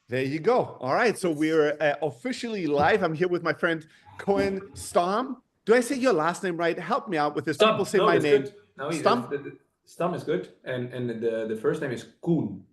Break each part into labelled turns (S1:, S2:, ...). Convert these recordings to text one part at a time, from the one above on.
S1: There you go. All right. So we're officially live. I'm here with my friend Koen Stam. Do I say your last name right? Help me out with this. People
S2: Stam.
S1: say
S2: No,
S1: my
S2: that's
S1: name.
S2: good. No,
S1: Stam?
S2: Stam is good, and the first name is Koen.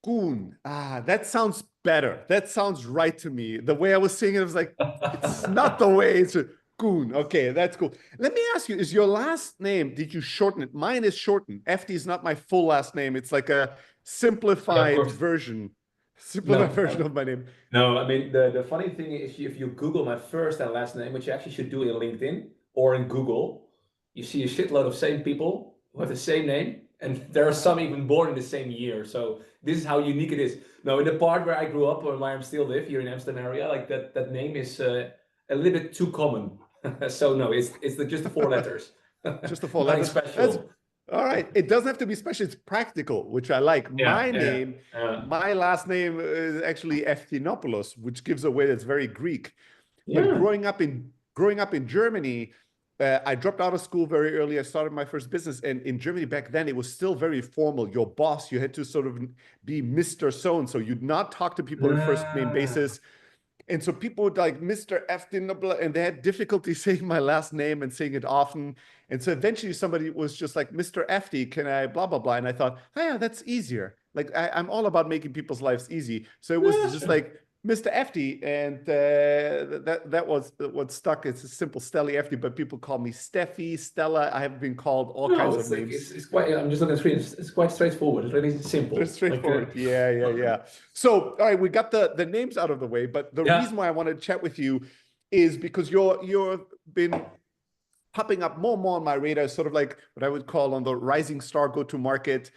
S1: Koen. Ah, that sounds better. That sounds right to me. The way I was saying it, I was like, it's not the way it's Koen. Okay, that's cool. Let me ask you, is your last name, did you shorten it? Mine is shortened. Efti is not my full last name. It's like a
S2: Yeah, of
S1: simplified
S2: course.
S1: version. Simplified
S2: No,
S1: version of my name.
S2: no. I mean, the funny thing is, if you Google my first and last name, which you actually should do in LinkedIn or in Google, you see a shitload of same people who have the same name, and there are some even born in the same year. So this is how unique it is. No, in the part where I grew up, or where I still live here in Amsterdam area, like that name is a little bit too common. So no, just the four letters.
S1: Just the four
S2: Nothing
S1: letters. That's
S2: special.
S1: all right. It doesn't have to be special. It's practical, which I like.
S2: Yeah,
S1: My
S2: yeah,
S1: name,
S2: yeah.
S1: my last name is actually Eftinopoulos, which gives away that's very Greek. But
S2: Yeah.
S1: growing up in Germany, I dropped out of school very early. I started my first business, and in Germany back then, it was still very formal. Your boss, you had to sort of be Mr. So and so. You'd not talk to people on a first name
S2: Ah.
S1: basis. And so people would like Mr. Eftin, and they had difficulty saying my last name and saying it often. And so eventually somebody was just like, Mr. Efti, can I blah, blah, blah. And I thought, oh, yeah, that's easier. Like I'm all about making people's lives easy. So it was
S2: Yeah,
S1: just
S2: sure.
S1: like Mr. Efti. And that was what stuck. It's a simple Steli Efti, but people call me Steffi, Stella. I have been called all
S2: No,
S1: kinds of
S2: it's like
S1: names.
S2: it's quite. I'm just looking at the screen. It's quite straightforward. It's really
S1: They're
S2: simple. Like,
S1: straightforward. Yeah, yeah, yeah. So, all right, we got the names out of the way, but the
S2: yeah,
S1: reason why I wanted to chat with you is because you've been popping up more and more on my radar, sort of like what I would call on the rising star go-to-market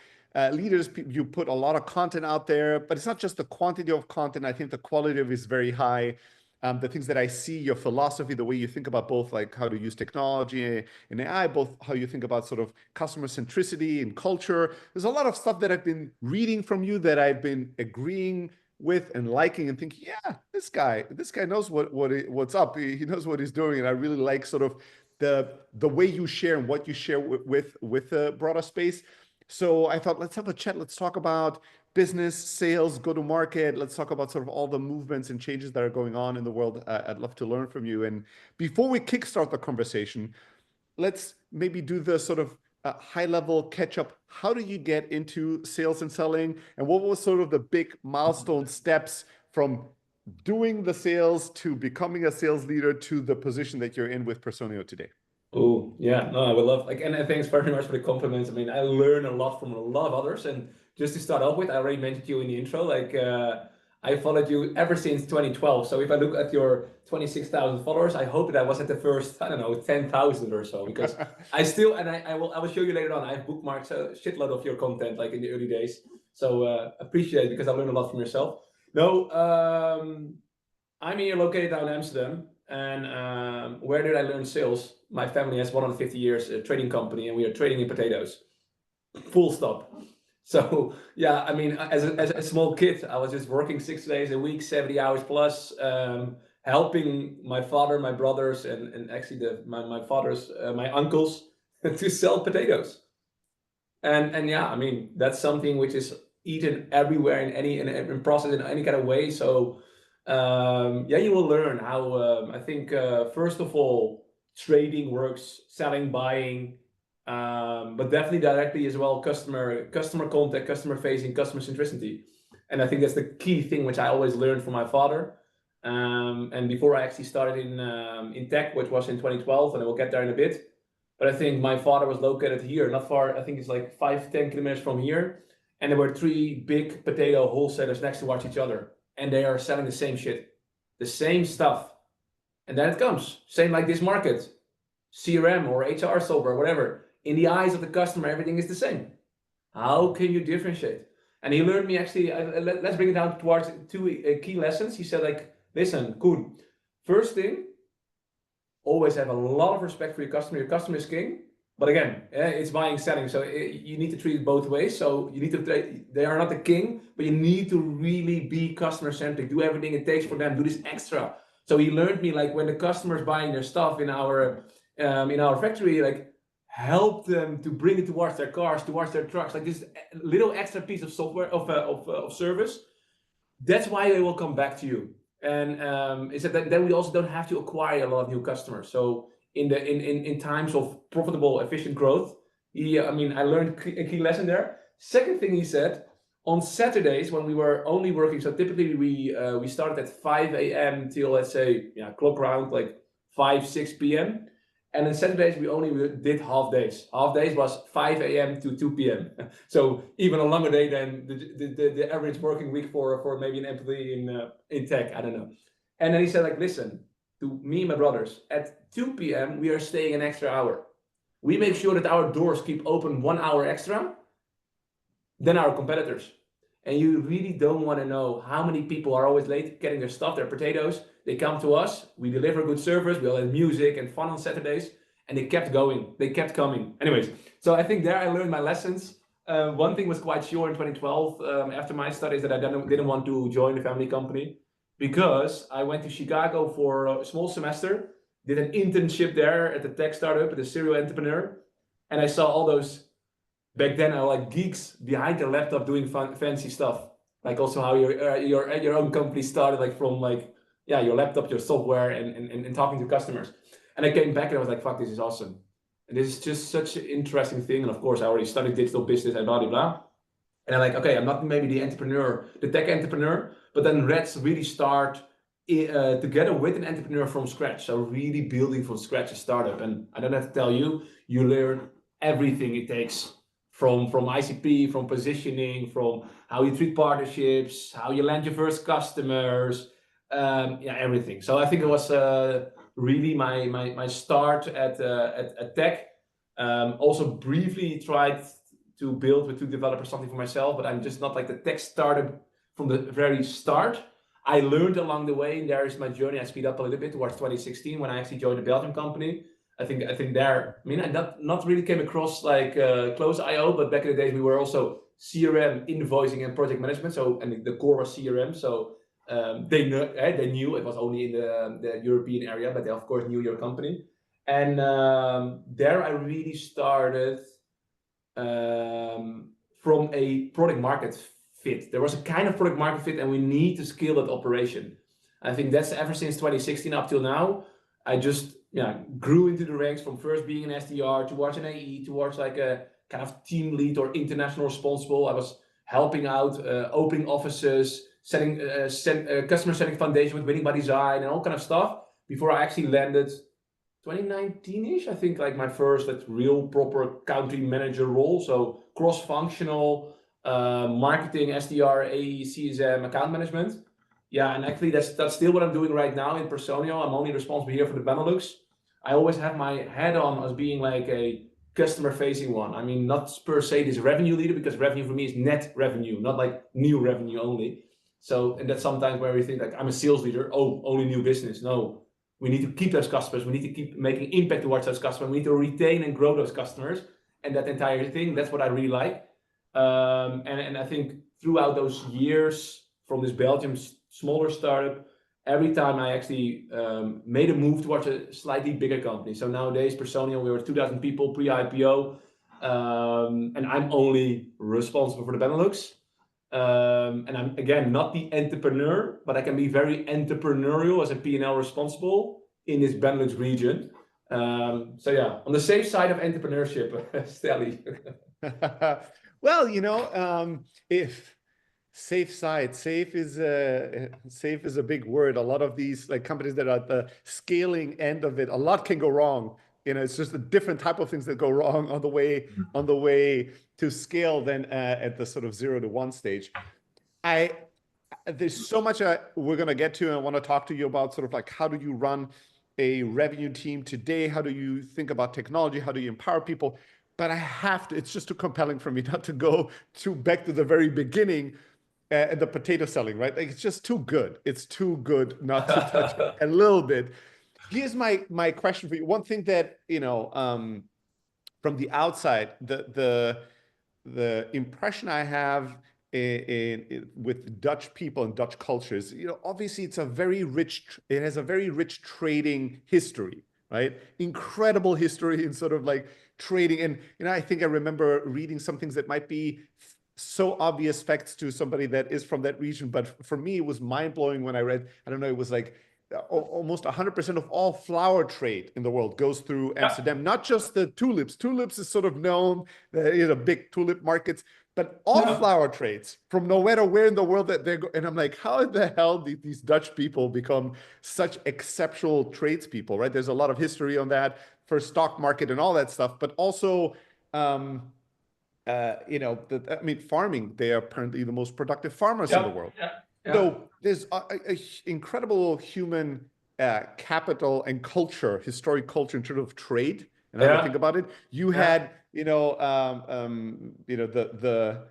S1: leaders. You put a lot of content out there, but it's not just the quantity of content. I think the quality of it is very high. The things that I see, your philosophy, the way you think about both like how to use technology and AI, both how you think about sort of customer centricity and culture. There's a lot of stuff that I've been reading from you that I've been agreeing with and liking and thinking, yeah, this guy knows what's up. He knows what he's doing, and I really like sort of the way you share and what you share with the broader space. So I thought, let's have a chat. Let's talk about business, sales, go to market. Let's talk about sort of all the movements and changes that are going on in the world. I'd love to learn from you. And before we kickstart the conversation, let's maybe do the sort of high level catch up. How did you get into sales and selling? And what was sort of the big milestone steps from doing the sales to becoming a sales leader to the position that you're in with Personio today?
S2: oh, yeah. No, I would love like, and thanks very much for the compliments. I mean, I learn a lot from a lot of others. And just to start off with, I already mentioned you in the intro. Like, I followed you ever since 2012. So if I look at your 26,000 followers, I hope that I was at the first, I don't know, 10,000 or so. Because I still, and I will show you later on. I have bookmarked a shitload of your content, like in the early days. So appreciate it because I learned a lot from yourself. No, I'm here located down in Amsterdam. And where did I learn sales? My family has 150 years a trading company, and we are trading in potatoes. Full stop. So yeah, I mean, as a small kid, I was just working 6 days a week, 70 hours plus, helping my father, my brothers, and actually my father's my uncles to sell potatoes. And yeah, I mean that's something which is eaten everywhere in in processed in any kind of way. So yeah, you will learn how I think first of all trading works, selling, buying, but definitely directly as well customer contact, customer facing, customer centricity, and I think that's the key thing which I always learned from my father. And before I actually started in tech, which was in 2012, and I will get there in a bit. But I think my father was located here, not far. I think it's like 5-10 kilometers from here, and there were three big potato wholesalers next to each other, and they are selling the same shit, the same stuff. And then it comes, same like this market, CRM or HR software, whatever. In the eyes of the customer, everything is the same. How can you differentiate? And he learned me actually. Let's bring it down towards two key lessons. He said, like, listen, Koen. First thing, always have a lot of respect for your customer. Your customer is king. But again, it's buying, selling. So you need to treat it both ways. So you need to, they are not the king, but you need to really be customer centric. Do everything it takes for them. Do this extra. So he learned me like when the customer is buying their stuff in our factory, like help them to bring it towards their cars, towards their trucks, like this little extra piece of software of service that's why they will come back to you. And is that then we also don't have to acquire a lot of new customers. So in times of profitable, efficient growth, I mean, I learned a key lesson there. Second thing he said, on Saturdays when we were only working, so typically we started at 5 a.m. till, let's say, clock round like 5, 6 p.m. And on Saturdays, we only did half days. Half days was 5 a.m. to 2 p.m. So even a longer day than the average working week for maybe an employee in tech. I don't know. And then he said, like, listen, to me and my brothers, at 2 p.m., we are staying an extra hour. We make sure that our doors keep open 1 hour extra than our competitors. And you really don't want to know how many people are always late getting their stuff, their potatoes. They come to us, we deliver good service, we all have music and fun on Saturdays, and they kept going, they kept coming. Anyways, so I think there I learned my lessons. One thing was quite sure in 2012, after my studies, that I didn't want to join the family company, because I went to Chicago for a small semester, did an internship there at the tech startup, at a serial entrepreneur, and I saw all those back then are like geeks behind the laptop doing fancy stuff. Like also how your own company started, like from like your laptop, your software, and talking to customers. And I came back and I was like, fuck, this is awesome. And this is just such an interesting thing. And of course, I already studied digital business and blah blah blah. And I'm like, okay, I'm not maybe the entrepreneur, the tech entrepreneur, but then let's really start together with an entrepreneur from scratch. So really building from scratch a startup. And I don't have to tell you, you learn everything it takes from ICP, from positioning, from how you treat partnerships, how you land your first customers, everything. So I think it was really my start at tech. Also briefly tried to build with two developers something for myself, but I'm just not like the tech startup from the very start. I learned along the way, and there is my journey. I speed up a little bit towards 2016 when I actually joined a Belgian company. I think there, I mean, I not really came across like Close.io, but back in the days we were also CRM, invoicing, and project management. So, and the core was CRM. So they knew it was only in the European area, but they of course knew your company. And there I really started from a product market fit. There was a kind of product market fit, and we need to scale that operation. I think that's ever since 2016 up till now. I just grew into the ranks from first being an SDR towards an AE, towards like a kind of team lead or international responsible. I was helping out, opening offices, setting customer setting foundation with winning by design and all kind of stuff before I actually landed 2019-ish, I think, like my first like real proper country manager role. So cross-functional marketing, SDR, AE, CSM, account management. Yeah, and actually that's still what I'm doing right now in Personio. I'm only responsible here for the Benelux. I always have my head on as being like a customer-facing one. I mean, not per se this revenue leader, because revenue for me is net revenue, not like new revenue only. So, and that's sometimes where we think like I'm a sales leader. Oh, only new business. No, we need to keep those customers. We need to keep making impact towards those customers. We need to retain and grow those customers. And that entire thing, that's what I really like. And I think throughout those years from this Belgium smaller startup, every time I actually made a move towards a slightly bigger company. So nowadays, Personio, we were 2,000 people pre-IPO, and I'm only responsible for the Benelux. And I'm, again, not the entrepreneur, but I can be very entrepreneurial as a P&L responsible in this Benelux region. So yeah, on the safe side of entrepreneurship, Steli.
S1: Well, if safe side, safe is a big word. A lot of these like companies that are at the scaling end of it, a lot can go wrong. It's just a different type of things that go wrong on the way to scale than at the sort of 0 to 1 stage. There's so much we're going to get to, and I want to talk to you about sort of like, how do you run a revenue team today? How do you think about technology? How do you empower people? But I have to, it's just too compelling for me not to go back to the very beginning and the potato selling, right? Like, it's just too good. It's too good not to touch it a little bit. Here's my question for you. One thing that, from the outside, the impression I have with Dutch people and Dutch cultures, obviously it has a very rich trading history, right? Incredible history in sort of like trading. And, I think I remember reading some things that might be so obvious facts to somebody that is from that region. But for me, it was mind blowing when I read, I don't know, it was like almost 100% of all flower trade in the world goes through
S2: Yeah.
S1: Amsterdam, not just the tulips. Tulips is sort of known, big tulip markets, but all
S2: Yeah.
S1: flower trades from no matter where in the world that they're going. And I'm like, how the hell did these Dutch people become such exceptional tradespeople, right? There's a lot of history on that for stock market and all that stuff, but also, I mean, farming, they are apparently the most productive farmers in the
S2: Yeah.
S1: world.
S2: Yeah. Yeah.
S1: So there's a incredible human capital and culture, historic culture in terms of trade and how they think
S2: Yeah.
S1: about it. You
S2: Yeah.
S1: had, the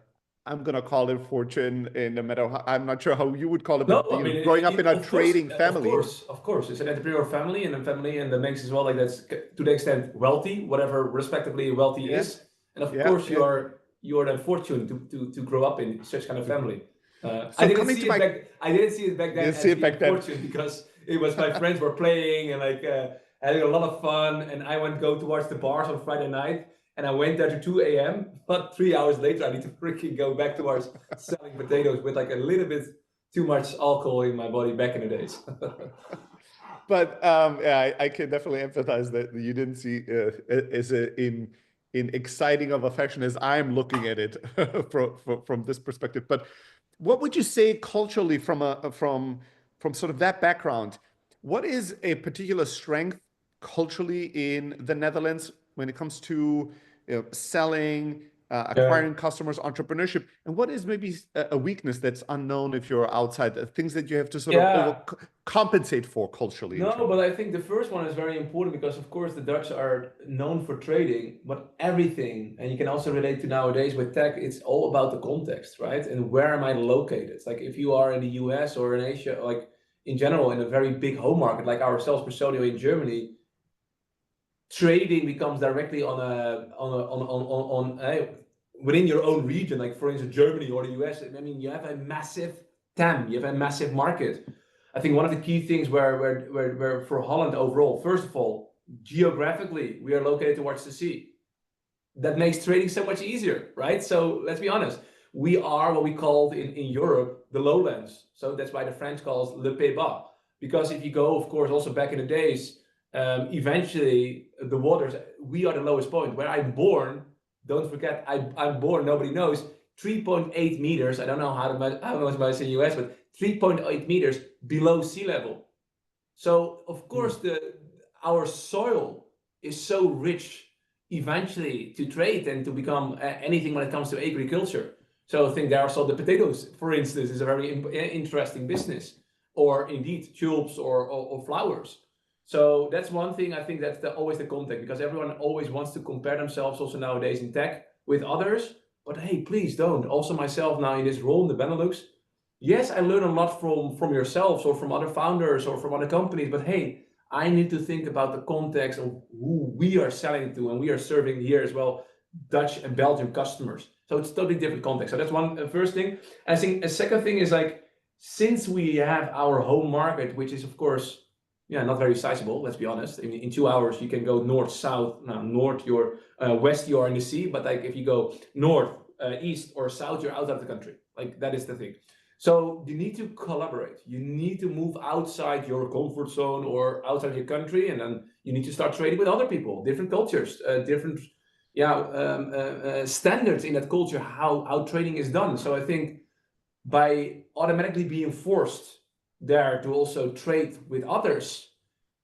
S1: I'm gonna call it fortune, in no matter how, I'm not sure how you would call it,
S2: No,
S1: but
S2: I mean,
S1: growing up in a
S2: of course,
S1: trading family.
S2: of course, it's an entrepreneurial family, and a family, and that makes as well like that's to the extent wealthy, whatever respectively wealthy
S1: Yeah,
S2: is, and of
S1: yeah,
S2: course
S1: yeah.
S2: you are then fortunate to grow up in such kind of family. I
S1: So
S2: didn't
S1: coming
S2: see
S1: to
S2: it
S1: my,
S2: back. I didn't see it back
S1: you
S2: then
S1: see
S2: as
S1: it
S2: being
S1: back then.
S2: fortunate because it was my friends were playing and like having a lot of fun, and I went go towards the bars on Friday night, and I went there to 2 a.m. But 3 hours later, I need to freaking go back towards selling potatoes with like a little bit too much alcohol in my body back in the days.
S1: But yeah, I can definitely empathize that you didn't see as in exciting of a fashion as I'm looking at it from this perspective. But what would you say culturally from sort of that background? What is a particular strength culturally in the Netherlands when it comes to selling,
S2: Yeah.
S1: acquiring customers, entrepreneurship, and what is maybe a weakness that's unknown if you're outside, things that you have to sort of
S2: Yeah.
S1: compensate for culturally
S2: No, but
S1: internally?
S2: I think the first one is very important because, of course, the Dutch are known for trading, but everything, and you can also relate to nowadays with tech, it's all about the context, right? And where am I located? Like if you are in the US or in Asia, like in general, in a very big home market like ourselves, Personio in Germany, trading becomes directly within your own region, like for instance Germany or the US. I mean, you have a massive TAM, you have a massive market. I think one of the key things where for Holland overall, first of all, geographically we are located towards the sea. That makes trading so much easier, right? So let's be honest, we are what we called in Europe the lowlands. So that's why the French calls le Pays Bas. Because if you go, of course, also back in the days, eventually the waters, we are the lowest point. Where I'm born, don't forget, I'm born, nobody knows, 3.8 meters. I don't know how much in the US, but 3.8 meters below sea level. So of course our soil is so rich eventually to trade and to become anything when it comes to agriculture. So I think there are also the potatoes, for instance, is a very interesting business, or indeed tulips or flowers. So that's one thing. I think that's always the context, because everyone always wants to compare themselves also nowadays in tech with others. But hey, please don't. Also myself now in this role in the Benelux, yes, I learn a lot from yourselves or from other founders or from other companies, but hey, I need to think about the context of who we are selling to, and we are serving here as well Dutch and Belgian customers. So it's totally different context. So that's one first thing. I think a second thing is like, since we have our home market, which is of course, yeah, not very sizable, let's be honest. In 2 hours you can go north, south. Now north you're west you are in the sea, but like if you go north, east or south, you're out of the country. Like that is the thing. So you need to collaborate. You need to move outside your comfort zone or outside your country, and then you need to start trading with other people, different cultures, different standards in that culture, how trading is done. So I think by automatically being forced there to also trade with others,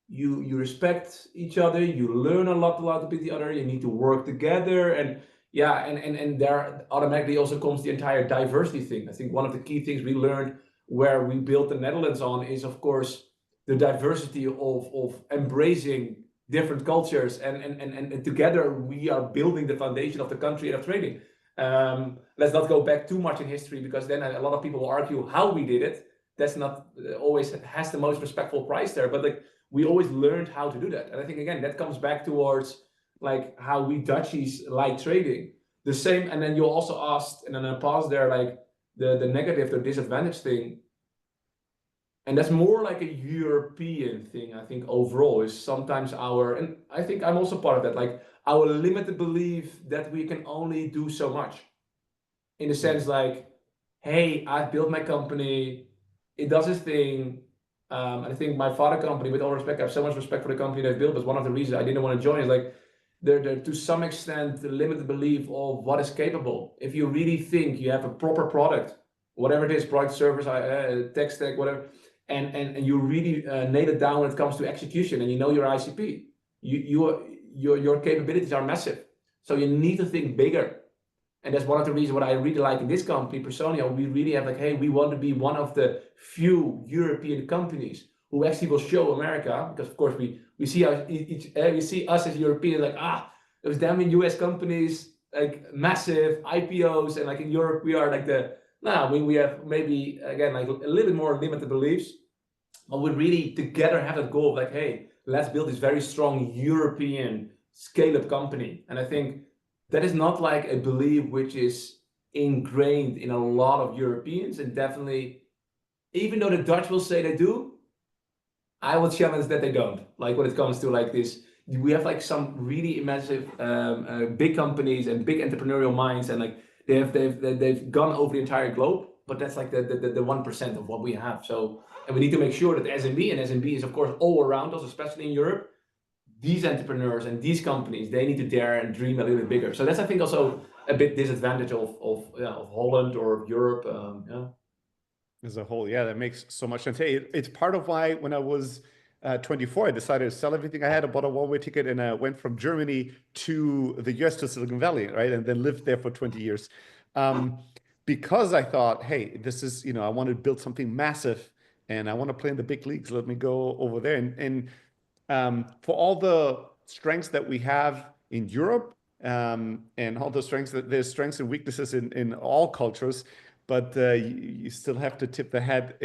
S2: you respect each other, you learn a lot about the other, you need to work together, and yeah, and there automatically also comes the entire diversity thing. I think one of the key things we learned where we built the Netherlands on is of course the diversity of embracing different cultures, and together we are building the foundation of the country and of trading. Let's not go back too much in history, because then a lot of people will argue how we did it. That's not always has the most respectful price there, but like we always learned how to do that. And I think again that comes back towards like how we Dutchies like trading. The same, and then you also asked, and then I paused there, like the negative or disadvantage thing. And that's more like a European thing, I think, overall, is sometimes and I think I'm also part of that, like our limited belief that we can only do so much. in the sense like, hey, I've built my company, it does its thing. And I think my father company, with all respect, I have so much respect for the company they've built, but one of the reasons I didn't want to join is like, they're to some extent the limited belief of what is capable. If you really think you have a proper product, whatever it is, product, service, tech stack, whatever, and you really nail it down when it comes to execution, and you know your ICP, your capabilities are massive. So you need to think bigger. And that's one of the reasons what I really like in this company, Personio. We really have like, hey, we want to be one of the few European companies who actually will show America, because of course we see we see us as Europeans like, those damn US companies, like massive IPOs, and like in Europe we are like we have maybe again like a little bit more limited beliefs, but we really together have that goal of like, hey, let's build this very strong European scale-up company. And I think that is not like a belief which is ingrained in a lot of Europeans, and definitely, even though the Dutch will say they do, I will challenge that they don't. Like when it comes to like this, we have like some really massive, big companies and big entrepreneurial minds, and like they've gone over the entire globe. But that's like the 1% of what we have. So, and we need to make sure that SMB, and SMB is of course all around us, especially in Europe. These entrepreneurs and these companies, they need to dare and dream a little bit bigger. So that's, I think, also a bit disadvantage of Holland or Europe.
S1: As a whole, yeah, that makes so much sense. Hey, it's part of why when I was 24, I decided to sell everything I had. I bought a one-way ticket and I went from Germany to the US, to Silicon Valley, right? And then lived there for 20 years. Because I thought, hey, this is, I want to build something massive and I want to play in the big leagues. Let me go over there. And for all the strengths that we have in Europe, and all the strengths, that there's strengths and weaknesses in all cultures, but you still have to tip the hat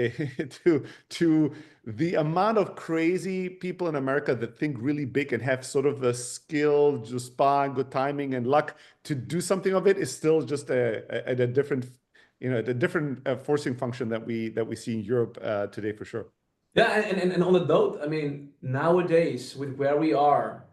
S1: to the amount of crazy people in America that think really big and have sort of the skill, just good timing and luck to do something of it, is still just a different, a different forcing function that we see in Europe today for sure.
S2: Yeah, and on the note, I mean, nowadays with where we are,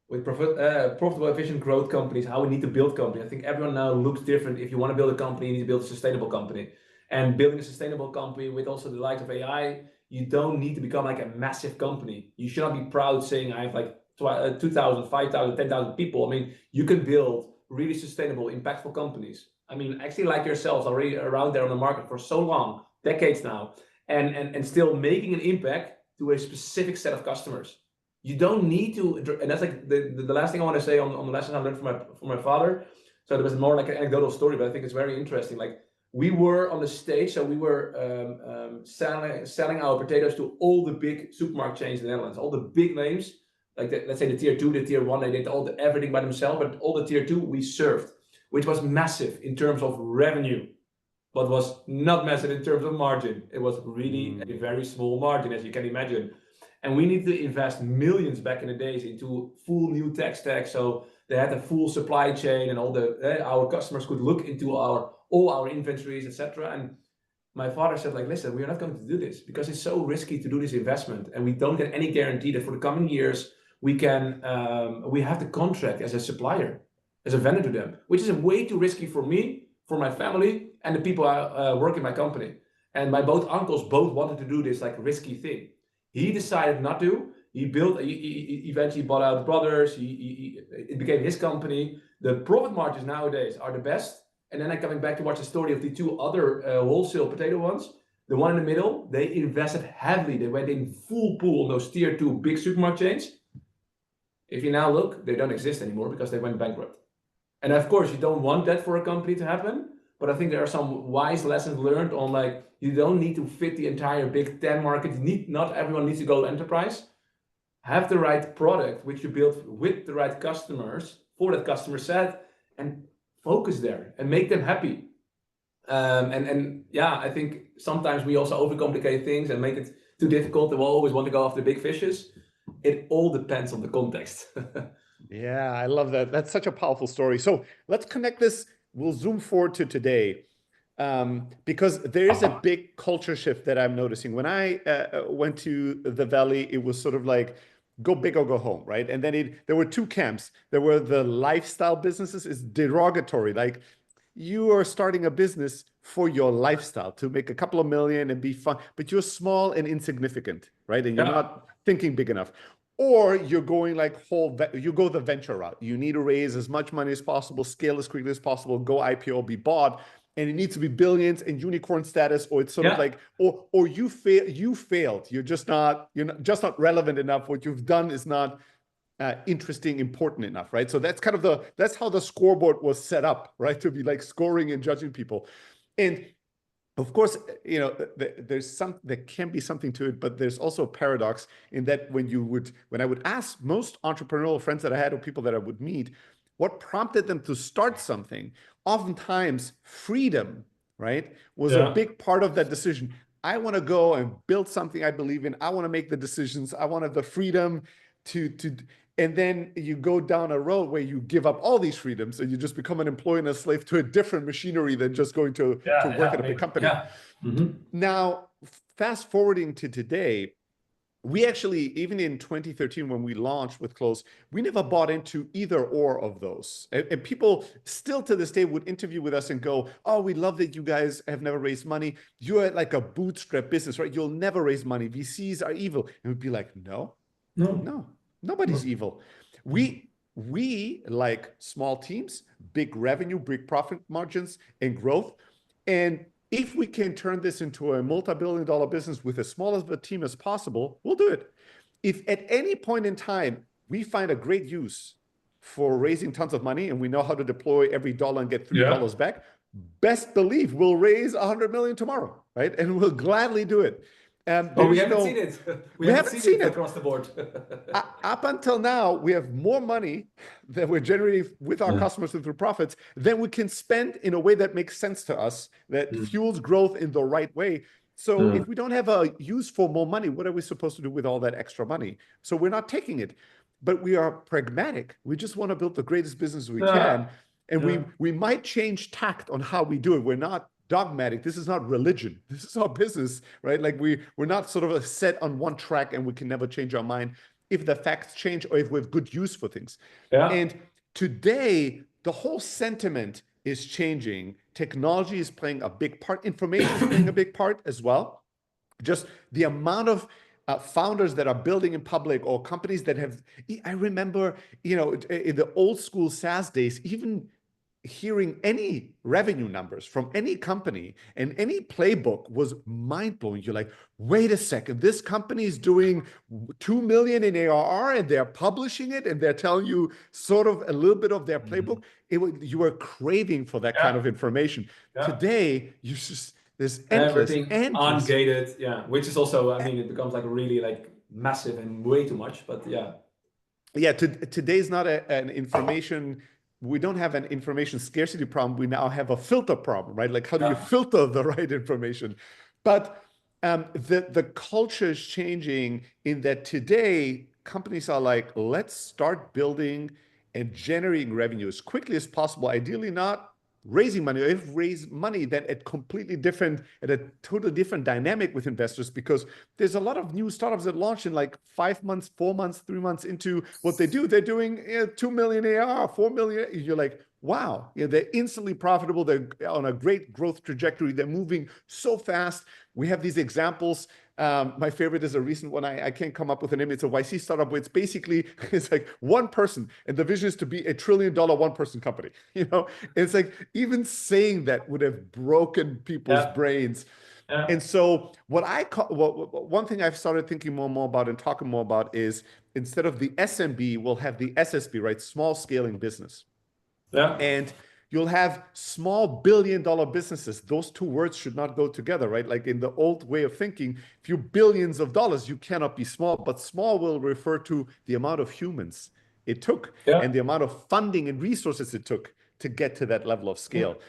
S2: with profitable, efficient growth companies, how we need to build companies. I think everyone now looks different. If you want to build a company, you need to build a sustainable company. And building a sustainable company with also the likes of AI, you don't need to become like a massive company. You should not be proud saying I have like 2,000, 5,000, 10,000 people. I mean, you can build really sustainable, impactful companies. I mean, actually like yourselves already around there on the market for so long, decades now, and still making an impact to a specific set of customers. You don't need to, and that's like the last thing I want to say on the lessons I learned from my father. So it was more like an anecdotal story, but I think it's very interesting. Like we were on the stage, so we were selling our potatoes to all the big supermarket chains in the Netherlands, all the big names, like let's say the tier 2, the tier 1, they did everything by themselves, but all the tier 2 we served, which was massive in terms of revenue, but was not massive in terms of margin. It was really a very small margin, as you can imagine. And we need to invest millions back in the days into full new tech stack. So they had a full supply chain, and all our customers could look into all our inventories, etc. And my father said, like, listen, we are not going to do this because it's so risky to do this investment, and we don't get any guarantee that for the coming years we can we have the contract as a supplier, as a vendor to them, which is way too risky for me, for my family, and the people I work in my company. And my both uncles both wanted to do this like risky thing. He decided not to. He eventually bought out brothers. It became his company. The profit margins nowadays are the best. And then I'm coming back to watch the story of the two other wholesale potato ones. The one in the middle, they invested heavily. They went in full pool on those tier 2 big supermarket chains. If you now look, they don't exist anymore because they went bankrupt. And of course, you don't want that for a company to happen. But I think there are some wise lessons learned on, like, you don't need to fit the entire big 10 market. Not everyone needs to go enterprise. Have the right product, which you build with the right customers for that customer set, and focus there and make them happy. And yeah, I think sometimes we also overcomplicate things and make it too difficult, and we'll always want to go after big fishes. It all depends on the context.
S1: Yeah, I love that. That's such a powerful story. So let's connect this. We'll zoom forward to today, because there is a big culture shift that I'm noticing. When I went to the Valley, it was sort of like, go big or go home, right? And then there were two camps. There were the lifestyle businesses, is derogatory. Like, you are starting a business for your lifestyle to make a couple of million and be fun, but you're small and insignificant, right? And you're not thinking big enough. Or you're going like you go the venture route. You need to raise as much money as possible, scale as quickly as possible, go IPO, be bought, and it needs to be billions and unicorn status, or it's sort of like, or you failed. You're just not relevant enough. What you've done is not interesting, important enough, right? So that's kind of that's how the scoreboard was set up, right? To be like scoring and judging people. And of course, there can be something to it, but there's also a paradox in that when I would ask most entrepreneurial friends that I had or people that I would meet, what prompted them to start something, oftentimes freedom, right, was a big part of that decision. I want to go and build something I believe in. I want to make the decisions. I want to have the freedom to and then you go down a road where you give up all these freedoms and you just become an employee and a slave to a different machinery than just going to work at a big company. Now, fast forwarding to today, we actually, even in 2013, when we launched with Close, we never bought into either or of those. And people still to this day would interview with us and go, oh, we love that you guys have never raised money. You're like a bootstrap business, right? You'll never raise money. VCs are evil. And we'd be like, no, nobody's evil. We like small teams, big revenue, big profit margins, and growth. And if we can turn this into a multi-billion-dollar business with as small of a team as possible, we'll do it. If at any point in time we find a great use for raising tons of money and we know how to deploy every dollar and get $3 back, best believe we'll raise 100 million tomorrow, right? And we'll gladly do it.
S2: We haven't seen it. We haven't seen it across the board.
S1: Up until now, we have more money that we're generating with our customers and through profits than we can spend in a way that makes sense to us, that fuels growth in the right way. So if we don't have a use for more money, what are we supposed to do with all that extra money? So we're not taking it, but we are pragmatic. We just want to build the greatest business we can. And we might change tact on how we do it. We're not dogmatic. This is not religion. This is our business, right? Like we're not sort of set on one track and we can never change our mind if the facts change or if we have good use for things. And today, the whole sentiment is changing. Technology is playing a big part. Information is playing a big part as well. Just the amount of founders that are building in public or companies that have, I remember, in the old school SaaS days, even hearing any revenue numbers from any company and any playbook was mind-blowing. You're like, wait a second, this company is doing 2 million in ARR and they're publishing it and they're telling you sort of a little bit of their playbook. You were craving for that kind of information. Today, there's endless,
S2: everything ungated, which is also, I mean, it becomes like really like massive and way too much, but
S1: today's not an information. We don't have an information scarcity problem. We now have a filter problem, right? Like, how do you filter the right information? But the culture is changing in that today companies are like, let's start building and generating revenue as quickly as possible. Ideally, not raising money. If raise money, then at a totally different dynamic with investors, because there's a lot of new startups that launch in like 5 months, 4 months, 3 months into what they do. They're doing 2 million ARR, 4 million. You're like, wow, they're instantly profitable. They're on a great growth trajectory. They're moving so fast. We have these examples. My favorite is a recent one. I can't come up with a name. It's a YC startup where it's like one person, and the vision is to be $1 trillion one-person company. It's like even saying that would have broken people's brains. And so one thing I've started thinking more and more about and talking more about is, instead of the SMB, we'll have the SSB, right? Small scaling business. And you'll have small billion-dollar businesses. Those two words should not go together, right? Like in the old way of thinking, if you billions of dollars, you cannot be small, but small will refer to the amount of humans it took and the amount of funding and resources it took to get to that level of scale.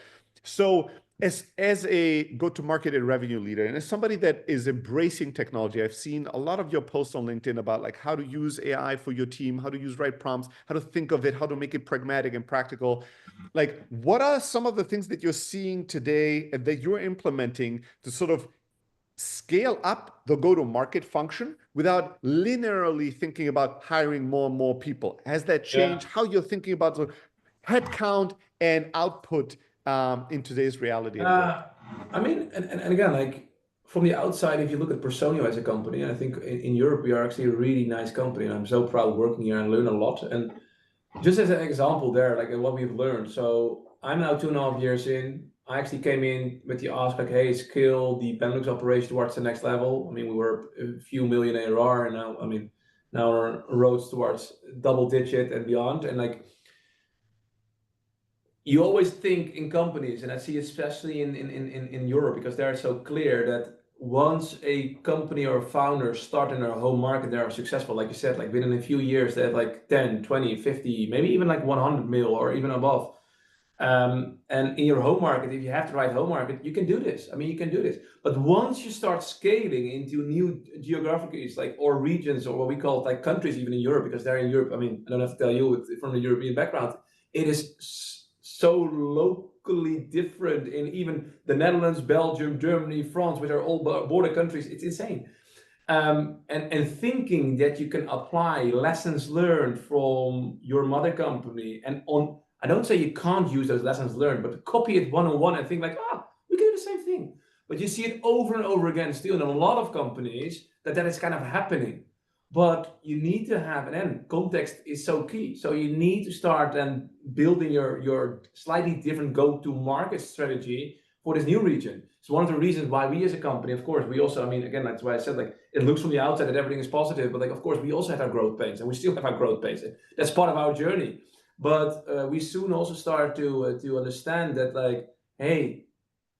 S1: So as a go-to-market and revenue leader, and as somebody that is embracing technology, I've seen a lot of your posts on LinkedIn about like how to use AI for your team, how to use right prompts, how to think of it, how to make it pragmatic and practical. Like, what are some of the things that you're seeing today and that you're implementing to sort of scale up the go-to-market function without linearly thinking about hiring more and more people? Has that changed how you're thinking about the headcount and output in today's reality and world?
S2: I mean, and again, like from the outside, if you look at Personio as a company, I think in Europe we are actually a really nice company, and I'm so proud working here and learn a lot. And just as an example there, like what we've learned. So I'm now 2.5 years in. I actually came in with the ask like, hey, scale the Benelux operation towards the next level. I mean, we were a few million ARR, and now, I mean, now our roads towards double digit and beyond. And like, you always think in companies, and I see especially in Europe, because they're so clear that once a company or a founder start in their home market, they are successful. Like you said, like within a few years, they have like 10, 20, 50, maybe even like 100 mil or even above. And in your home market, if you have the right home market, you can do this. I mean, you can do this. But once you start scaling into new geographies, like or regions, or what we call like countries, even in Europe, because they're in Europe. I mean, I don't have to tell you from a European background, it is so locally different in even the Netherlands, Belgium, Germany, France, which are all border countries. It's insane. And thinking that you can apply lessons learned from your mother company and on, I don't say you can't use those lessons learned, but to copy it one-on-one and think like, we can do the same thing. But you see it over and over again still in a lot of companies that is kind of happening. But you need to have, and then context is so key. So you need to start then building your slightly different go-to-market strategy for this new region. It's one of the reasons why we as a company, of course, we also, I mean, again, that's why I said like, it looks from the outside that everything is positive, but like, of course, we also have our growth pains and we still have our growth pains. That's part of our journey. But we soon also start to understand that like, hey,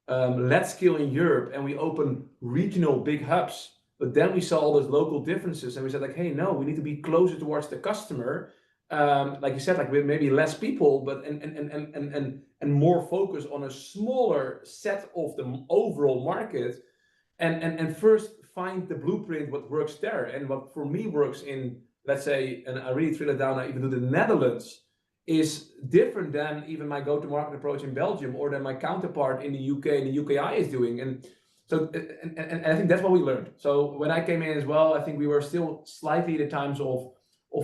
S2: let's scale in Europe, and we open regional big hubs. But then we saw all those local differences, and we said like, hey, no, we need to be closer towards the customer. Like you said, like with maybe less people, but and more focus on a smaller set of the overall market, and first find the blueprint what works there, and what for me works in, let's say, and I really drill it down, I even do the Netherlands, is different than even my go-to-market approach in Belgium or than my counterpart in the UK and the UKI is doing. And so, and I think that's what we learned. So when I came in as well, I think we were still slightly at the times of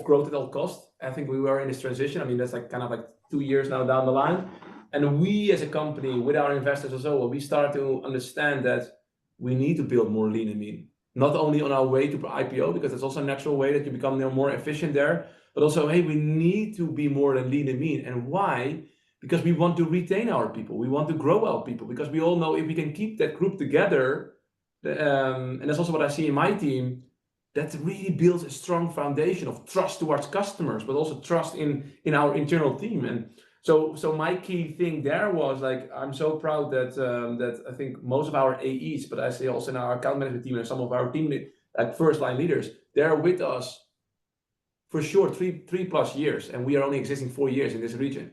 S2: growth at all cost. I think we were in this transition. I mean, that's like kind of like 2 years now down the line. And we as a company with our investors as well, we started to understand that we need to build more lean and mean. Not only on our way to IPO, because it's also a natural way that you become more efficient there, but also, hey, we need to be more than lean and mean. And why? Because we want to retain our people. We want to grow our people, because we all know if we can keep that group together, and that's also what I see in my team, that really builds a strong foundation of trust towards customers, but also trust in our internal team. And so my key thing there was like, I'm so proud that that I think most of our AEs, but I say also in our account management team and some of our team, like first line leaders, they're with us for sure 3+ years, and we are only existing 4 years in this region.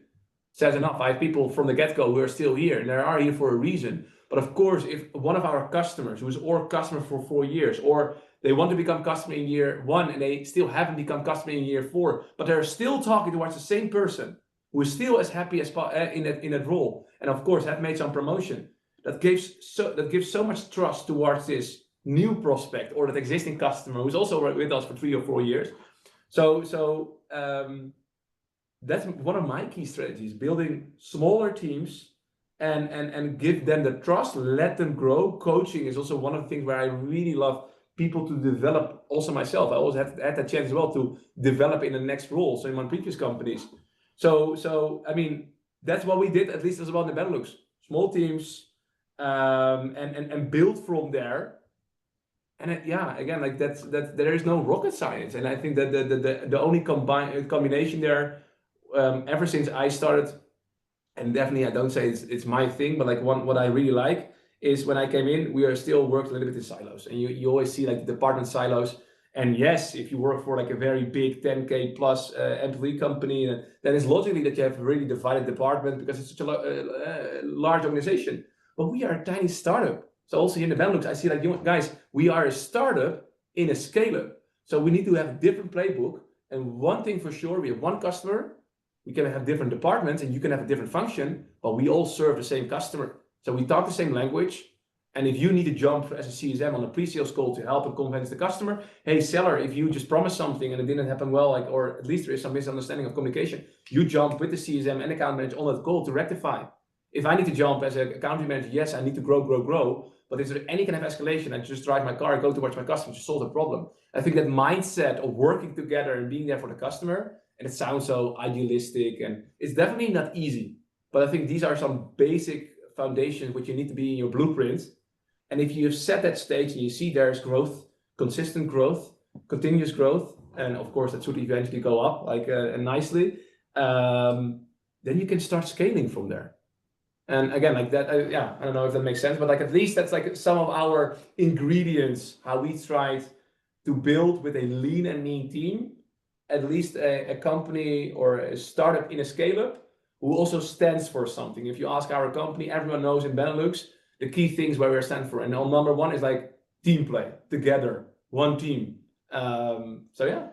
S2: Says enough. I have people from the get-go who are still here, and they are here for a reason. But of course, if one of our customers who is our customer for 4 years, or they want to become customer in year 1 and they still haven't become customer in year 4, but they're still talking towards the same person who is still as happy as in that role, and of course have made some promotion, that gives so much trust towards this new prospect or that existing customer who's also with us for 3 or 4 years. So that's one of my key strategies: building smaller teams and give them the trust, let them grow. Coaching is also one of the things where I really love people to develop. Also myself, I always had that chance as well to develop in the next role. So in my previous companies. So I mean, that's what we did, at least as well in the Benelux. Small teams, and build from there. And again, like that's there is no rocket science, and I think that the only combination there, ever since I started, and definitely I don't say it's my thing, but like what I really like is when I came in, we are still worked a little bit in silos, and you always see like the department silos. And yes, if you work for like a very big 10K plus employee company, then it's logically that you have a really divided department because it's such a large organization. But we are a tiny startup. So also in the Benelux, I see like, guys, we are a startup in a scale-up. So we need to have a different playbook. And one thing for sure, we have one customer, we can have different departments and you can have a different function, but we all serve the same customer. So we talk the same language. And if you need to jump as a CSM on a pre-sales call to help and convince the customer, hey seller, if you just promised something and it didn't happen well, like, or at least there is some misunderstanding of communication, you jump with the CSM and account manager on that call to rectify. If I need to jump as a country manager, yes, I need to grow. But if there's any kind of escalation, I just drive my car, go towards my customer to solve the problem. I think that mindset of working together and being there for the customer, and it sounds so idealistic, and it's definitely not easy. But I think these are some basic foundations which you need to be in your blueprint. And if you have set that stage and you see there's growth, consistent growth, continuous growth, and of course that should eventually go up like nicely, then you can start scaling from there. And again, like that, I don't know if that makes sense, but like at least that's like some of our ingredients, how we tried to build with a lean and mean team, at least a company or a startup in a scale-up who also stands for something. If you ask our company, everyone knows in Benelux, the key things where we stand for. And on number one is like team play, together, one team. So yeah.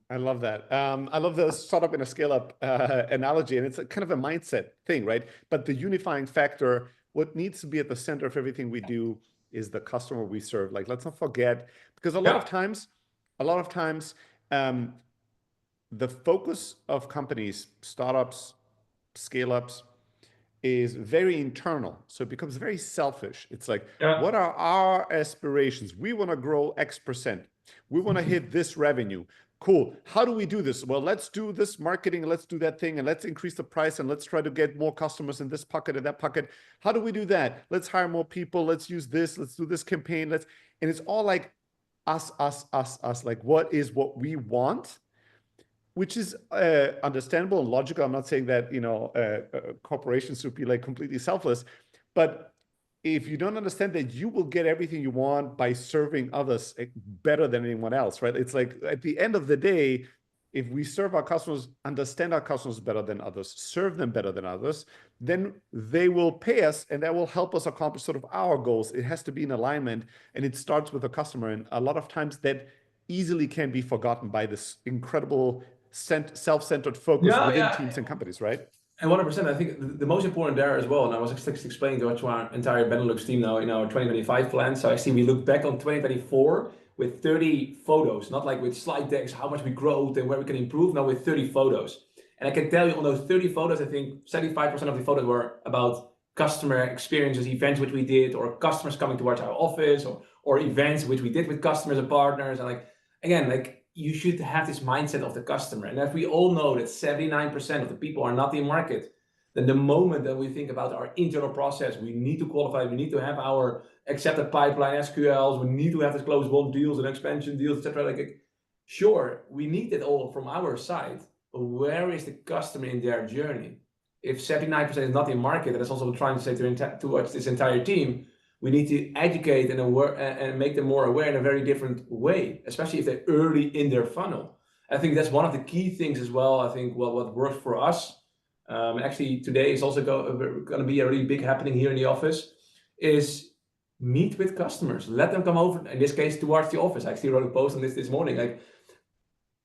S1: I love that. I love the startup in a scale-up analogy, and it's a kind of a mindset thing, right? But the unifying factor, what needs to be at the center of everything we do is the customer we serve. Like, let's not forget, because a lot of times, the focus of companies, startups, scale-ups, is very internal. So it becomes very selfish. It's like, what are our aspirations? We want to grow X%. We want to hit this revenue. Cool. How do we do this? Well, let's do this marketing, let's do that thing, and let's increase the price, and let's try to get more customers in this pocket and that pocket. How do we do that? Let's hire more people. Let's use this. Let's do this campaign. And it's all like us. Like, what is what we want? Which is understandable and logical. I'm not saying that, corporations should be like completely selfless, but if you don't understand that you will get everything you want by serving others better than anyone else, right? It's like at the end of the day, if we serve our customers, understand our customers better than others, serve them better than others, then they will pay us, and that will help us accomplish sort of our goals. It has to be in alignment, and it starts with the customer. And a lot of times that easily can be forgotten by this incredible self-centered focus within teams and companies, right?
S2: And 100%, I think the most important there as well, and I was just explaining to our entire Benelux team now in our 2025 plan. So actually we look back on 2024 with 30 photos, not like with slide decks, how much we grow and where we can improve, now with 30 photos. And I can tell you on those 30 photos, I think 75% of the photos were about customer experiences, events which we did, or customers coming towards our office, or events which we did with customers and partners. And like, again, like, you should have this mindset of the customer. And if we all know that 79% of the people are not in market, then the moment that we think about our internal process, we need to qualify, we need to have our accepted pipeline, SQLs, we need to have this close won deals and expansion deals, etc. Like, sure, we need it all from our side, but where is the customer in their journey? If 79% is not in market, and that's also what I'm trying to say towards this entire team, we need to educate and make them more aware in a very different way, especially if they're early in their funnel. I think that's one of the key things as well. I think what works for us, actually today is also going to be a really big happening here in the office, is meet with customers. Let them come over, in this case, towards the office. I actually wrote a post on this morning. Like,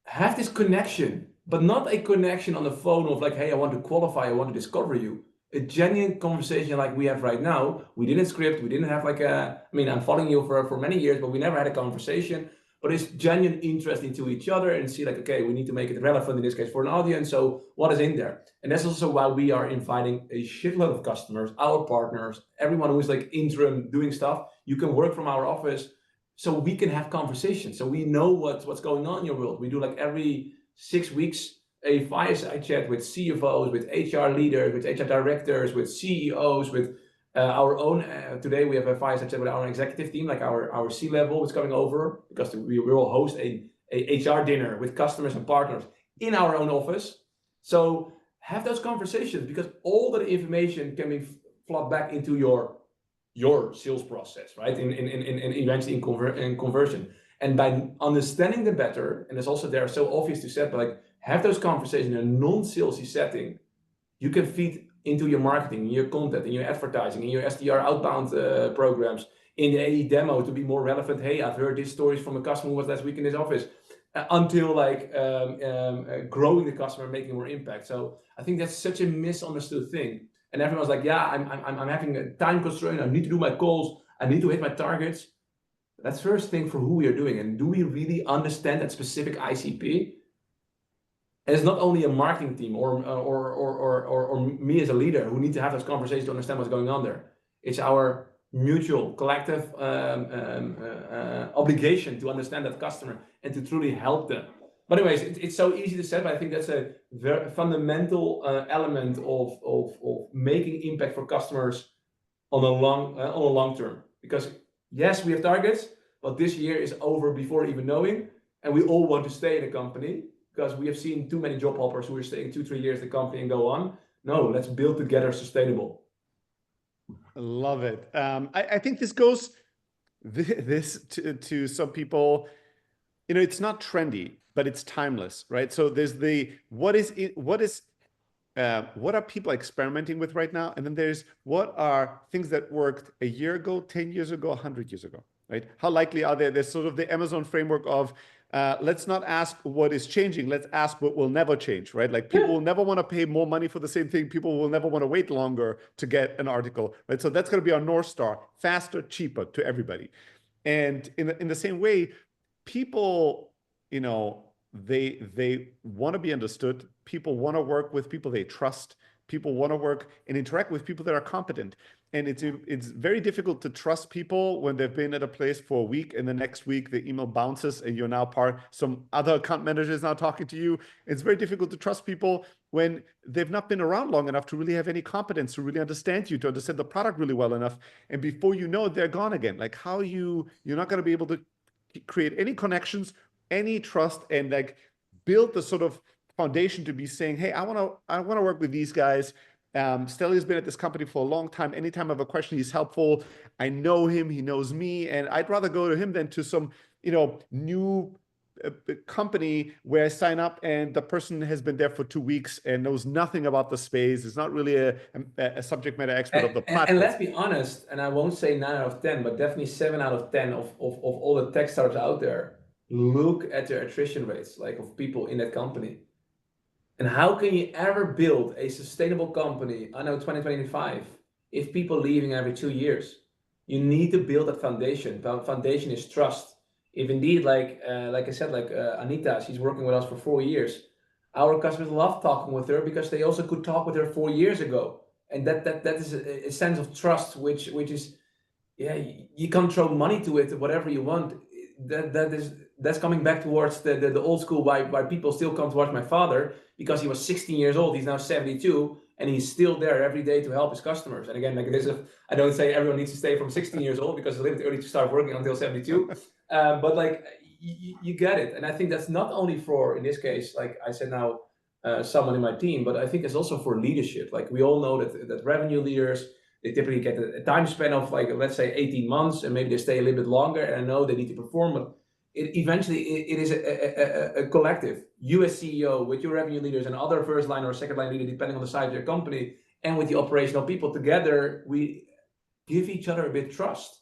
S2: have this connection, but not a connection on the phone of like, hey, I want to qualify, I want to discover you. A genuine conversation like we have right now. We didn't script, we didn't have like I'm following you for many years, but we never had a conversation. But it's genuine interest into each other and see like, okay, we need to make it relevant in this case for an audience. So what is in there? And that's also why we are inviting a shitload of customers, our partners, everyone who is like interim doing stuff. You can work from our office so we can have conversations. So we know what's going on in your world. We do like every 6 weeks, a fireside chat with CFOs, with HR leaders, with HR directors, with CEOs, with our own. Today we have a fireside chat with our executive team, like our C-level is coming over, because we will host a HR dinner with customers and partners in our own office. So have those conversations, because all that information can be flood back into your sales process, right? In eventually in conversion. And by understanding them better, and it's also there so obvious to set, but like, have those conversations in a non-salesy setting, you can feed into your marketing, in your content, in your advertising, in your SDR outbound programs, in the AE demo to be more relevant. Hey, I've heard these stories from a customer who was last week in this office, until like growing the customer, making more impact. So I think that's such a misunderstood thing. And everyone's like, yeah, I'm having a time constraint. I need to do my calls. I need to hit my targets. That's first thing for who we are doing. And do we really understand that specific ICP? And it's not only a marketing team or me as a leader who need to have those conversations to understand what's going on there. It's our mutual collective obligation to understand that customer and to truly help them. But anyways, it's so easy to say, but I think that's a very fundamental element of making impact for customers on a long term. Because yes, we have targets, but this year is over before even knowing, and we all want to stay in the company because we have seen too many job hoppers who are staying 2-3 years in the company and go on. No, let's build together sustainable.
S1: Love it. I think this goes to some people. It's not trendy, but it's timeless, right? So there's what are people experimenting with right now? And then there's what are things that worked a year ago, 10 years ago, 100 years ago, right? How likely are they? There's sort of the Amazon framework of let's not ask what is changing, let's ask what will never change, right? Like people will never want to pay more money for the same thing. People will never want to wait longer to get an article, right? So that's going to be our North Star: faster, cheaper to everybody. And in the same way, people, they want to be understood. People want to work with people they trust. People want to work and interact with people that are competent. And it's very difficult to trust people when they've been at a place for a week and the next week the email bounces and you're now some other account manager is now talking to you. It's very difficult to trust people when they've not been around long enough to really have any competence, to really understand you, to understand the product really well enough. And before you know it, they're gone again. Like you're not going to be able to create any connections, any trust, and like build the sort of foundation to be saying, hey, I want to work with these guys. Steli has been at this company for a long time. Anytime I have a question, he's helpful. I know him, he knows me, and I'd rather go to him than to some, new company where I sign up and the person has been there for 2 weeks and knows nothing about the space. Is not really a subject matter expert of the platform.
S2: And let's be honest, and I won't say 9 out of 10, but definitely 7 out of 10 of all the tech startups out there look at their attrition rates, like of people in that company. And how can you ever build a sustainable company, I know 2025, if people leaving every 2 years? You need to build that foundation. Foundation is trust. If indeed, like I said, Anita, she's working with us for 4 years. Our customers love talking with her because they also could talk with her 4 years ago. And that is a sense of trust, which is, yeah, you can't throw money to it, whatever you want. That's coming back towards the old school why people still come towards my father, because he was 16 years old, he's now 72, and he's still there every day to help his customers. And again, like I don't say everyone needs to stay from 16 years old because it's a little bit early to start working until 72. But like you get it. And I think that's not only for, in this case, like I said now, someone in my team, but I think it's also for leadership. Like we all know that revenue leaders, they typically get a time span of like, let's say 18 months, and maybe they stay a little bit longer, and I know they need to perform, but eventually it is a collective. You as CEO with your revenue leaders and other first line or second line leader, depending on the size of your company, and with the operational people together, we give each other a bit of trust.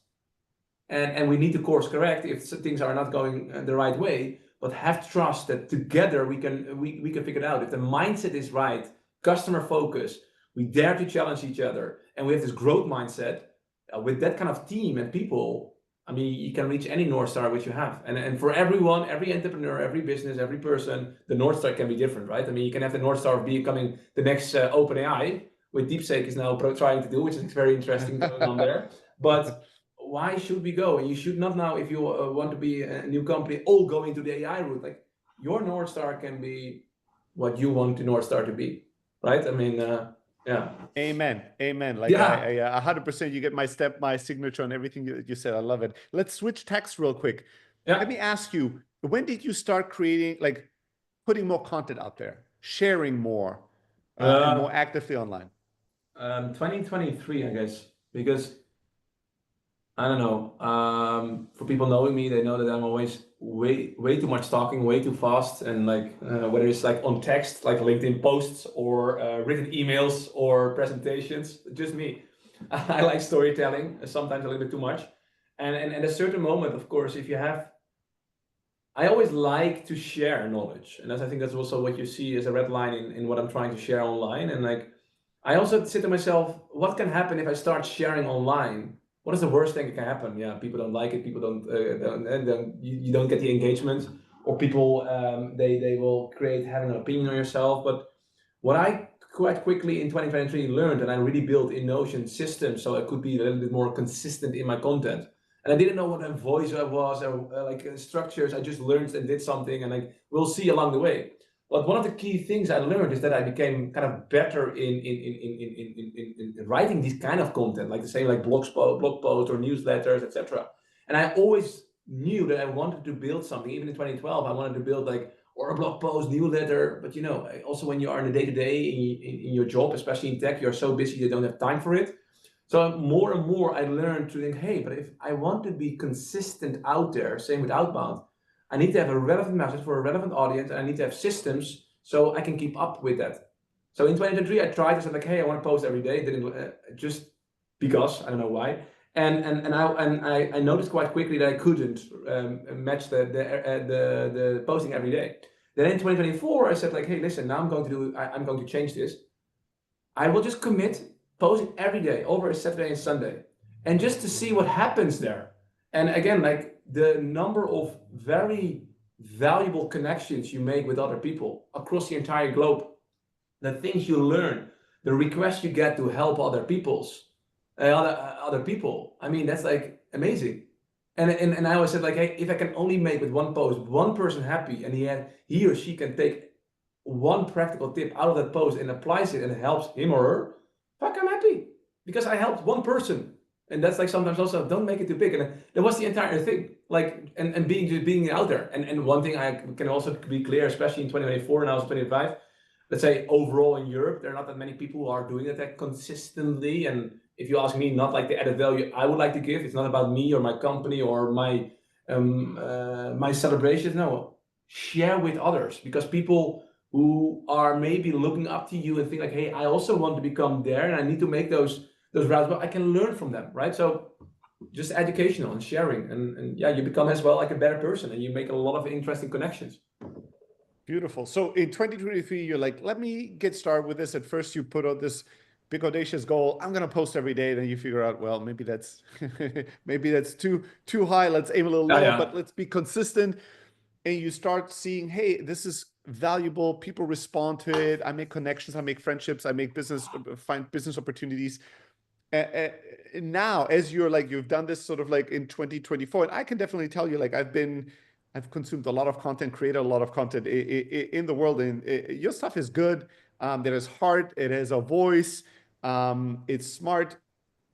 S2: And we need to course correct if things are not going the right way, but have trust that together we can figure it out. If the mindset is right, customer focus, we dare to challenge each other, and we have this growth mindset, with that kind of team and people, I mean, you can reach any North Star which you have. And for everyone, every entrepreneur, every business, every person, the North Star can be different, right? I mean, you can have the North Star of becoming the next OpenAI, which DeepSeek is now trying to do, which is very interesting going on there. But why should we go? And you should not now, if you want to be a new company, all go into the AI route. Like your North Star can be what you want the North Star to be, right? I mean, yeah.
S1: Amen. Like I 100%, you get my signature on everything you said. I love it. Let's switch text real quick.
S2: Yeah.
S1: Let me ask you, when did you start creating, like putting more content out there, sharing more, and more actively online?
S2: 2023, I guess, because I don't know. For people knowing me, they know that I'm always way too much talking, way too fast, and like whether it's like on text, like LinkedIn posts, or written emails or presentations, just me. I like storytelling, sometimes a little bit too much, and at a certain moment, of course, if you have, I always like to share knowledge, and I think that's also what you see as a red line in what I'm trying to share online. And like, I also say to myself, what can happen if I start sharing online? What is the worst thing that can happen? Yeah, people don't like it. People don't you don't get the engagement. or people they will create having an opinion on yourself. But what I quite quickly in 2023 learned, and I really built in Notion systems so I could be a little bit more consistent in my content. And I didn't know what a voice was or structures. I just learned and did something, and we'll see along the way. But one of the key things I learned is that I became kind of better in writing these kind of content, like the same like blog posts or newsletters, etc. And I always knew that I wanted to build something. Even in 2012, I wanted to build or a blog post, newsletter. But also when you are in the day-to-day in your job, especially in tech, you're so busy you don't have time for it. So more and more I learned to think, hey, but if I want to be consistent out there, same with outbound, I need to have a relevant message for a relevant audience, and I need to have systems so I can keep up with that. So in 2023, I tried to say hey, I want to post every day. Didn't just because I don't know why. And I noticed quite quickly that I couldn't match the posting every day. Then in 2024, I said hey, listen, now I'm going to change this. I will just commit posting every day over a Saturday and Sunday, and just to see what happens there. And again, the number of very valuable connections you make with other people across the entire globe, the things you learn, the requests you get to help other people. I mean, that's amazing. And I always said hey, if I can only make with one post one person happy, and he or she can take one practical tip out of that post and applies it and it helps him or her, fuck, I'm happy because I helped one person. And that's sometimes also don't make it too big. And that was the entire thing. And being out there. And one thing I can also be clear, especially in 2024 and I was 25, let's say overall in Europe, there are not that many people who are doing that consistently. And if you ask me, not the added value I would like to give, it's not about me or my company or my my celebrations. No, share with others, because people who are maybe looking up to you and think hey, I also want to become there and I need to make those routes, but I can learn from them, right? So just educational and sharing, and yeah, you become as well a better person, and you make a lot of interesting connections.
S1: Beautiful. So in 2023, you're let me get started with this. At first, you put out this big audacious goal. I'm going to post every day. Then you figure out, well, maybe that's maybe that's too high. Let's aim a little lower, but let's be consistent. And you start seeing, hey, this is valuable. People respond to it. I make connections. I make friendships. I make find business opportunities. Now, as you're you've done this sort of in 2024, and I can definitely tell you, I've consumed a lot of content, created a lot of content in the world, and your stuff is good. There is heart. It has a voice. It's smart.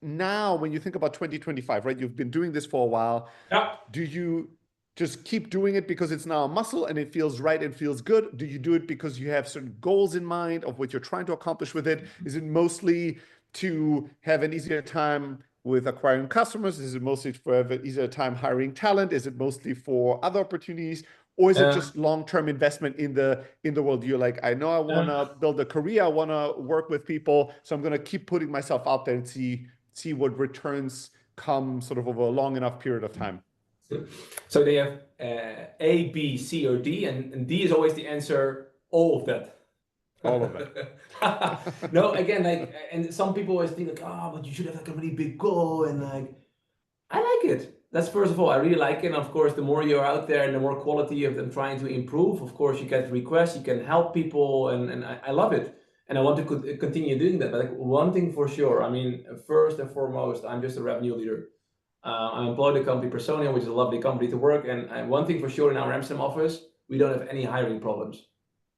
S1: Now, when you think about 2025, right? You've been doing this for a while.
S2: Yeah.
S1: Do you just keep doing it because it's now a muscle and it feels right and feels good? Do you do it because you have certain goals in mind of what you're trying to accomplish with it? Is it mostly to have an easier time with acquiring customers? Is it mostly for have an easier time hiring talent? Is it mostly for other opportunities? Or is it just long-term investment in the world? You're I know I want to build a career. I want to work with people. So I'm going to keep putting myself out there and see what returns come sort of over a long enough period of time.
S2: So they have A, B, C, or D, and D is always the answer, all of that.
S1: All of it.
S2: No, again, and some people always think but you should have a really big goal, and I like it. That's first of all, I really like it. And of course, the more you're out there and the more quality of them trying to improve, of course, you get requests, you can help people, and I love it. And I want to continue doing that. But one thing for sure, I mean, first and foremost, I'm just a revenue leader. I'm employed at the company Personio, which is a lovely company to work. And one thing for sure, in our Amsterdam office, we don't have any hiring problems.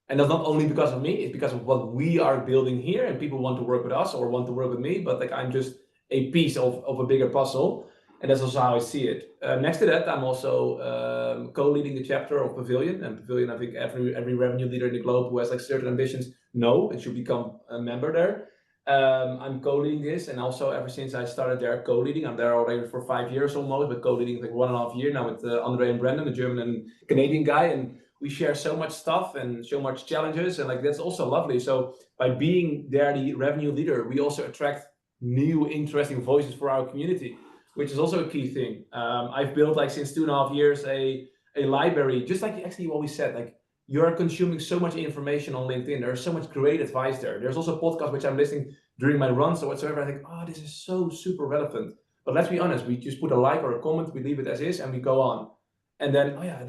S2: And that's not only because of me, it's because of what we are building here, and people want to work with us or want to work with me, but I'm just a piece of a bigger puzzle. And that's also how I see it. Next to that, I'm also co-leading the chapter of Pavilion. And Pavilion, I think every revenue leader in the globe who has certain ambitions know and should become a member there. I'm co-leading this, and also ever since I started there co-leading, I'm there already for 5 years almost, but co-leading 1.5 years now with Andre and Brandon, the German and Canadian guy, and we share so much stuff and so much challenges, and that's also lovely. So by being there the revenue leader, we also attract new interesting voices for our community, which is also a key thing. I've built since 2.5 years a library, just actually what we said, you're consuming so much information on LinkedIn. There's so much great advice there. There's also podcasts which I'm listening during my runs or whatsoever. I think, this is so super relevant. But let's be honest, we just put a like or a comment, we leave it as is, and we go on. And then, oh yeah,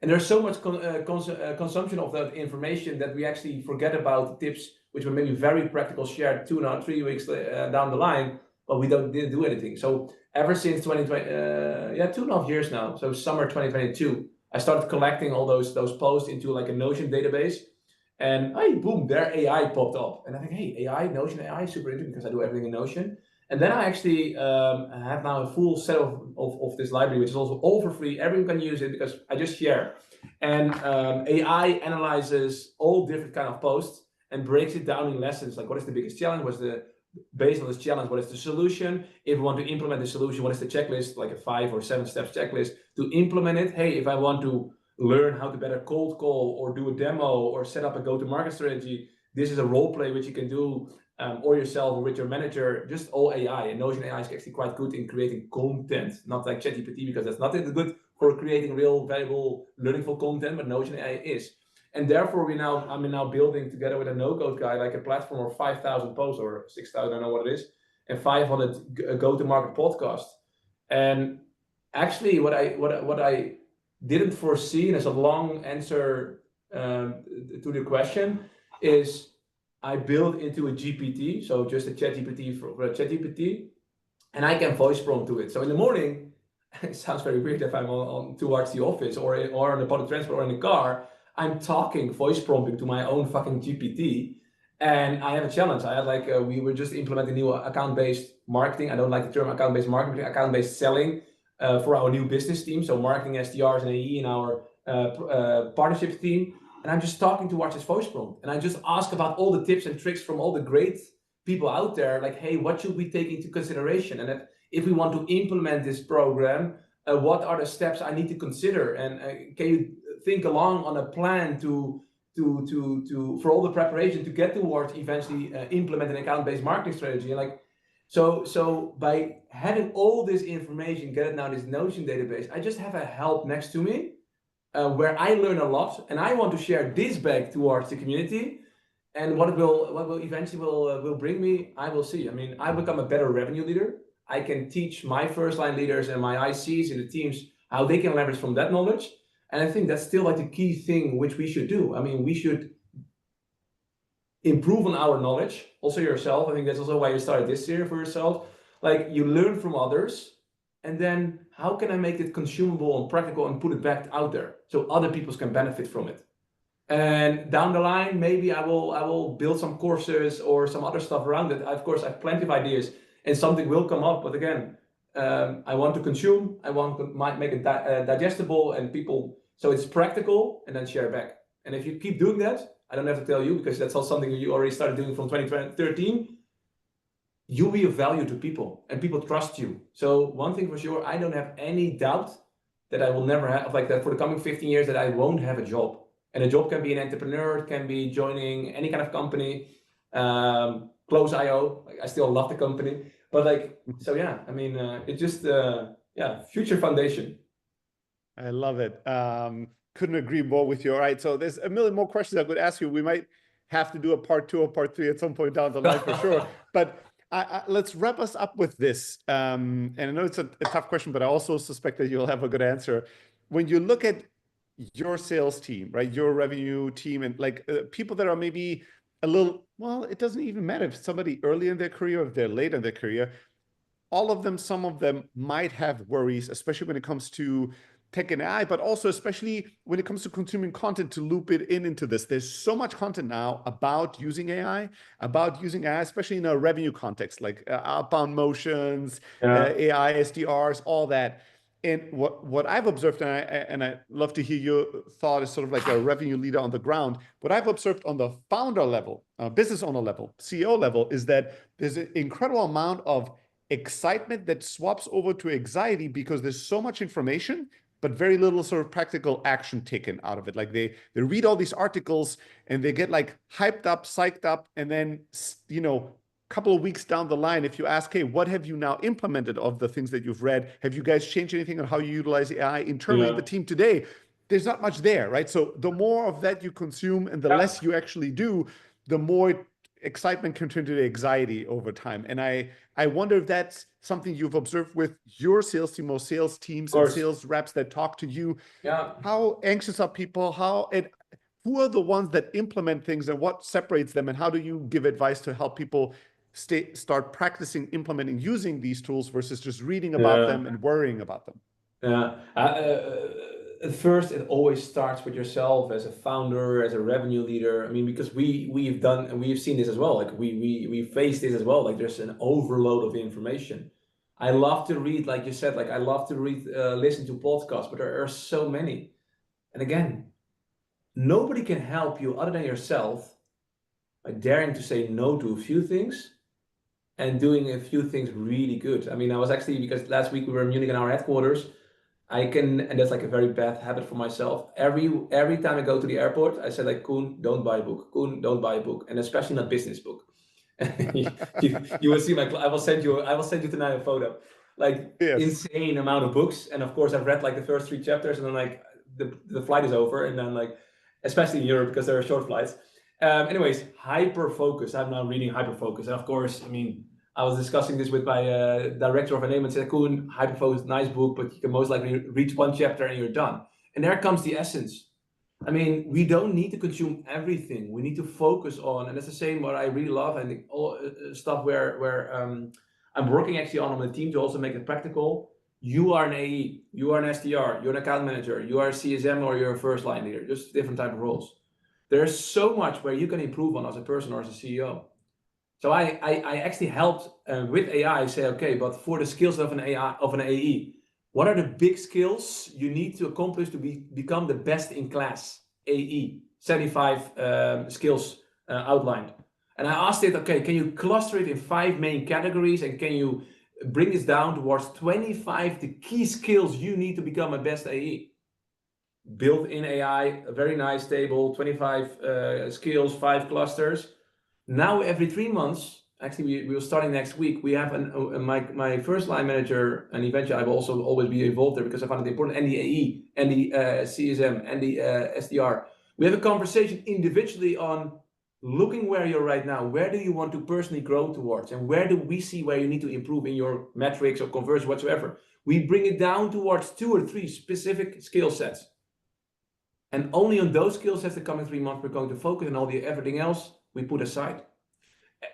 S2: and there's so much consumption of that information that we actually forget about the tips, which were maybe very practical, shared 2 or 3 weeks down the line, but we didn't do anything. So ever since 2020, 2.5 years now, so summer 2022, I started collecting all those posts into like a Notion database. And hey, boom, there AI popped up. And I think, hey, AI, Notion AI, super interesting because I do everything in Notion. And then I actually have now a full set of this library, which is also all for free. Everyone can use it because I just share. And AI analyzes all different kind of posts and breaks it down in lessons. Like, what is the biggest challenge? Based on this challenge, what is the solution? If we want to implement the solution, what is the checklist? Like a 5 or 7 steps checklist to implement it. Hey, if I want to learn how to better cold call or do a demo or set up a go-to-market strategy, this is a role play which you can do or yourself or with your manager, just all AI. And Notion AI is actually quite good in creating content, not like ChatGPT, because that's not good for creating real valuable learningful content, but Notion AI is. And therefore I'm now building together with a no-code guy, like a platform of 5,000 posts or 6,000, I don't know what it is, and 500 go-to-market podcasts. And actually what I didn't foresee, and as a long answer to the question, is I built into a GPT, so just a ChatGPT for a ChatGPT, and I can voice prompt to it. So in the morning, it sounds very weird if I'm on towards the office or on the public transport or in the car, I'm talking voice prompting to my own fucking GPT, and I have a challenge. I had like we were just implementing new account-based marketing. I don't like the term account-based marketing, account-based selling for our new business team. So marketing SDRs and AE in our partnerships team. And I'm just talking to watch this voice prompt. And I just ask about all the tips and tricks from all the great people out there. Like, hey, what should we take into consideration? And if we want to implement this program, what are the steps I need to consider? And can you think along on a plan for all the preparation to get towards eventually implement an account-based marketing strategy? And like, so by having all this information, get it now this Notion database, I just have a help next to me where I learn a lot, and I want to share this back towards the community. And what will eventually will bring me, I will see. I mean, I become a better revenue leader. I can teach my first line leaders and my ICs in the teams how they can leverage from that knowledge. And I think that's still like the key thing which we should do. I mean, we should improve on our knowledge, also yourself. I think that's also why you started this series for yourself. Like, you learn from others, and then how can I make it consumable and practical and put it back out there so other people can benefit from it? And down the line, maybe I will build some courses or some other stuff around it. Of course, I have plenty of ideas, and something will come up. But again, I want to consume. I want to make it digestible and people, so it's practical, and then share back. And if you keep doing that, I don't have to tell you because that's all something you already started doing from 2013. You'll be of value to people, and people trust you. So one thing for sure, I don't have any doubt that I will never have, like that for the coming 15 years, that I won't have a job. And a job can be an entrepreneur, it can be joining any kind of company, Close.io. Like, I still love the company, but like, so yeah, I mean, it's just, future foundation.
S1: I love it. Couldn't agree more with you. All right, so there's a million more questions I could ask you. We might have to do a part 2 or part 3 at some point down the line for sure. But let's wrap us up with this. And I know it's a tough question, but I also suspect that you'll have a good answer. When you look at your sales team, right, your revenue team, and like people that are maybe a little, well, it doesn't even matter if somebody early in their career, if they're late in their career, all of them, some of them might have worries, especially when it comes to tech and AI, but also especially when it comes to consuming content, to loop it into this. There's so much content now about using AI, especially in a revenue context, like outbound motions, AI, SDRs, all that. And what I've observed, and I love to hear your thought as sort of like a revenue leader on the ground, what I've observed on the founder level, business owner level, CEO level, is that there's an incredible amount of excitement that swaps over to anxiety because there's so much information, but very little sort of practical action taken out of it. Like they read all these articles and they get like hyped up, psyched up, and then, you know, a couple of weeks down the line, if you ask, hey, what have you now implemented of the things that you've read? Have you guys changed anything on how you utilize AI internally in the team today? There's not much there, right? So the more of that you consume and the less you actually do, the more excitement can turn into anxiety over time. And I wonder if that's something you've observed with your sales team or sales teams and
S2: course.
S1: sales reps that talk to you.
S2: Yeah.
S1: How anxious are people? And who are the ones that implement things, and what separates them? And how do you give advice to help people start practicing, implementing, using these tools versus just reading about
S2: Yeah.
S1: them and worrying about them?
S2: Yeah. At first, it always starts with yourself as a founder, as a revenue leader. I mean, because we've done and we've seen this as well. Like we face this as well. Like there's an overload of information. I love to read, like you said. Like I love to read, listen to podcasts, but there are so many. And again, nobody can help you other than yourself by daring to say no to a few things and doing a few things really good. I mean, I was actually, because last week we were in Munich in our headquarters. And that's like a very bad habit for myself. Every time I go to the airport, I say like, Koen, don't buy a book. Koen, don't buy a book, and especially not business book. you will see I will send you tonight a photo, like
S1: Yes.
S2: insane amount of books. And of course, I've read like the first 3 chapters, and then like the flight is over, and then like, especially in Europe because there are short flights. Anyways, hyper focus. I'm now reading hyper focus, and of course, I mean, I was discussing this with my director of enablement. Said, Koen, Hyperfocus, nice book, but you can most likely reach 1 chapter and you're done. And there comes the essence. I mean, we don't need to consume everything. We need to focus on, and that's the same what I really love. I think all stuff where I'm working actually on the team to also make it practical. You are an AE, you are an SDR, you're an account manager, you are a CSM, or you're a first line leader, just different type of roles. There's so much where you can improve on as a person or as a CEO. So I actually helped with AI say, okay, but for the skills of an AE, what are the big skills you need to accomplish to become the best in class AE? 75 skills outlined. And I asked it, okay, can you cluster it in 5 main categories, and can you bring this down towards 25 the key skills you need to become a best AE? Built in AI, a very nice table, 25 skills, 5 clusters. Now every 3 months, actually we are starting next week, we have my first line manager, and eventually I will also always be involved there because I find it important, and the AE, and the CSM, and the SDR. We have a conversation individually on looking where you're right now, where do you want to personally grow towards, and where do we see where you need to improve in your metrics or conversion whatsoever. We bring it down towards 2 or 3 specific skill sets. And only on those skill sets the coming 3 months we're going to focus, and everything else we put aside.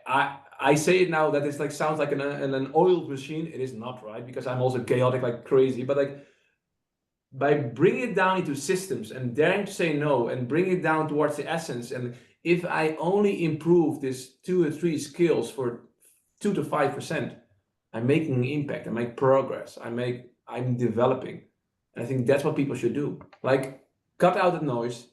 S2: I say it now that it's like sounds like an oiled machine. It is not, right? Because I'm also chaotic like crazy. But like by bringing it down into systems and daring to say no and bring it down towards the essence. And if I only improve this 2 or 3 skills for 2 to 5%, I'm making an impact. I make progress. I'm developing. And I think that's what people should do. Like cut out the noise,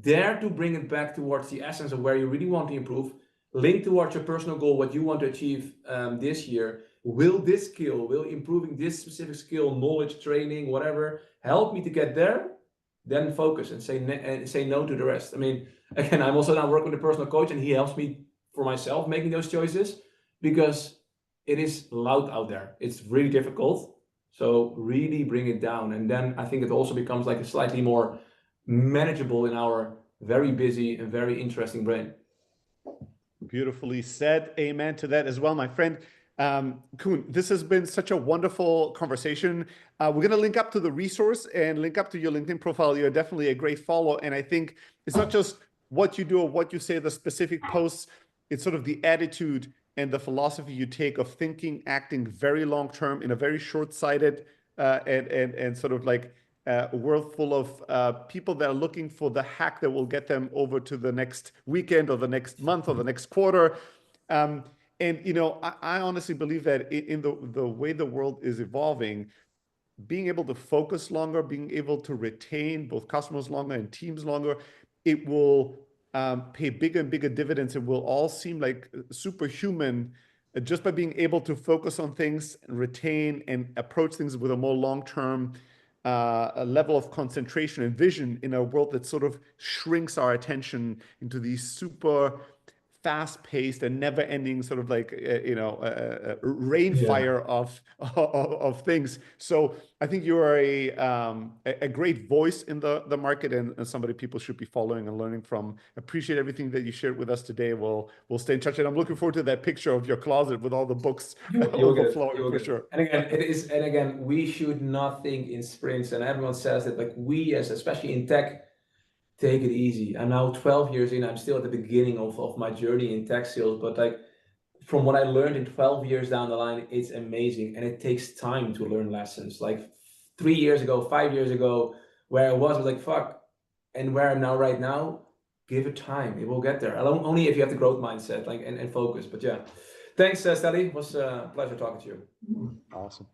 S2: dare to bring it back towards the essence of where you really want to improve, link towards your personal goal, what you want to achieve this year. Will improving this specific skill, knowledge, training, whatever, help me to get there? Then focus and say no to the rest. I mean, again, I'm also now working with a personal coach, and he helps me for myself making those choices, because it is loud out there. It's really difficult. So really bring it down. And then I think it also becomes like a slightly more manageable in our very busy and very interesting brain.
S1: Beautifully said. Amen to that as well, my friend. Koen, this has been such a wonderful conversation. We're going to link up to the resource and link up to your LinkedIn profile. You're definitely a great follow. And I think it's not just what you do or what you say, the specific posts, it's sort of the attitude and the philosophy you take of thinking, acting very long term in a very short-sighted and sort of like a world full of people that are looking for the hack that will get them over to the next weekend or the next month or the next quarter. And you know, I honestly believe that in the way the world is evolving, being able to focus longer, being able to retain both customers longer and teams longer, it will pay bigger and bigger dividends. It will all seem like superhuman just by being able to focus on things and retain and approach things with a more long-term a level of concentration and vision in a world that sort of shrinks our attention into these super fast-paced and never-ending sort of like rainfire of things. So I think you are a great voice in the market, and somebody people should be following and learning from. Appreciate everything that you shared with us today. We'll stay in touch, and I'm looking forward to that picture of your closet with all the books overflowing for sure.
S2: And again, it is, and again, we should not think in sprints, and everyone says that, like, we as, especially in tech, take it easy. I'm now 12 years in, I'm still at the beginning of my journey in tech sales, but like from what I learned in 12 years down the line, it's amazing. And it takes time to learn lessons. Like 3 years ago, 5 years ago, where I was like, fuck. And where I'm now right now, give it time. It will get there. Only if you have the growth mindset, like, and focus. But yeah, thanks, Steli. It was a pleasure talking to you.
S1: Awesome.